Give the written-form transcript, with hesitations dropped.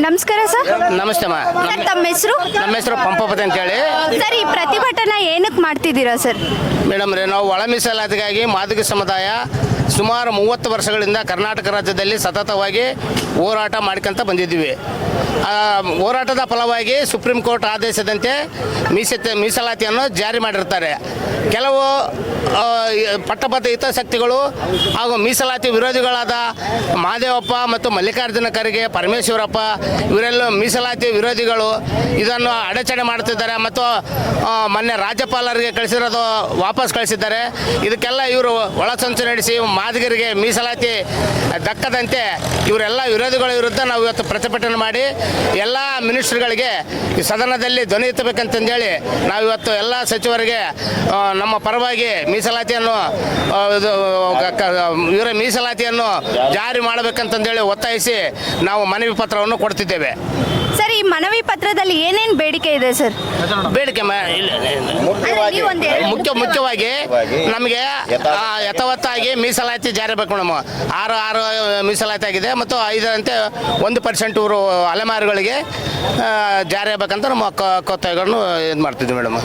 ನಮಸ್ಕಾರ ಸರ್. ನಮಸ್ತೆ ಅಮ್ಮ. ಸರ್, ತಮ್ಮ ಹೆಸರು? ನಮ್ಮ ಹೆಸರು ಪಂಪಪತಿ ಅಂತೇಳಿ. ಸರ್, ಈ ಪ್ರತಿಭಟನಾ ಏನಕ್ಕೆ ಮಾಡ್ತಿದ್ದೀರಾ ಸರ್? ಮೇಡಮ್ ರೀ, ನಾವು ಒಳ ಮೀಸಲಾತಿಗಾಗಿ ಮಾದಿಗ ಸಮುದಾಯ ಸುಮಾರು 30 ವರ್ಷಗಳಿಂದ ಕರ್ನಾಟಕ ರಾಜ್ಯದಲ್ಲಿ ಸತತವಾಗಿ ಹೋರಾಟ ಮಾಡ್ಕೊಂತ ಬಂದಿದ್ದೀವಿ. ಹೋರಾಟದ ಫಲವಾಗಿ ಸುಪ್ರೀಂ ಕೋರ್ಟ್ ಆದೇಶದಂತೆ ಮೀಸಲಾತಿಯನ್ನು ಜಾರಿ ಮಾಡಿರ್ತಾರೆ. ಕೆಲವು ಪಟ್ಟಭದ್ರ ಹಿತಾಸಕ್ತಿಗಳು ಹಾಗೂ ಮೀಸಲಾತಿ ವಿರೋಧಿಗಳಾದ ಮಹದೇವಪ್ಪ ಮತ್ತು ಮಲ್ಲಿಕಾರ್ಜುನ ಖರ್ಗೆ, ಪರಮೇಶ್ವರಪ್ಪ ಇವರೆಲ್ಲ ಮೀಸಲಾತಿ ವಿರೋಧಿಗಳು ಇದನ್ನು ಅಡಚಣೆ ಮಾಡ್ತಿದ್ದಾರೆ ಮತ್ತು ಮೊನ್ನೆ ರಾಜ್ಯಪಾಲರಿಗೆ ಕಳಿಸಿರೋದು ವಾಪಸ್ ಕಳಿಸಿದ್ದಾರೆ. ಇದಕ್ಕೆಲ್ಲ ಇವರು ಒಳಸಂಚು ನಡೆಸಿ ಮಾದಿಗರಿಗೆ ಮೀಸಲಾತಿ ದಕ್ಕದಂತೆ ಇವರೆಲ್ಲ ವಿರೋಧಿಗಳ ವಿರುದ್ಧ ನಾವು ಇವತ್ತು ಪ್ರತಿಭಟನೆ ಮಾಡಿ ಎಲ್ಲ ಮಿನಿಸ್ಟ್ರುಗಳಿಗೆ ಈ ಸದನದಲ್ಲಿ ಧ್ವನಿ ಎತ್ತಬೇಕಂತಂದೇಳಿ ನಾವು ಇವತ್ತು ಎಲ್ಲ ಸಚಿವರಿಗೆ ನಮ್ಮ ಪರವಾಗಿ ಮೀಸಲಾತಿಯನ್ನು ಇವರ ಮೀಸಲಾತಿಯನ್ನು ಜಾರಿ ಮಾಡಬೇಕಂತಂದೇಳಿ ಒತ್ತಾಯಿಸಿ ನಾವು ಮನವಿ ಪತ್ರವನ್ನು ಕೊಡ್ತಿದ್ದೇವೆ. ಸರ್, ಈ ಮನವಿ ಪತ್ರದಲ್ಲಿ ಏನೇನು ಬೇಡಿಕೆ ಇದೆ ಸರ್? ಬೇಡಿಕೆ ಮುಖ್ಯವಾಗಿ ನಮಗೆ ಯಥಾವತ್ತಾಗಿ ಮೀಸಲಾತಿ ಜಾರಿ ಬೇಕು. ನಮ್ಮ 6 ಮೀಸಲಾತಿ ಆಗಿದೆ ಮತ್ತು 5ರಂತೆ 1% ಇವರು ಅಲೆಮಾರುಗಳಿಗೆ ಜಾರಿ ಆಗಬೇಕಂತ ನಮ್ಮ ಒತ್ತಾಯಗಳನ್ನು ಇದು ಮಾಡ್ತಿದ್ವಿ ಮೇಡಮ್.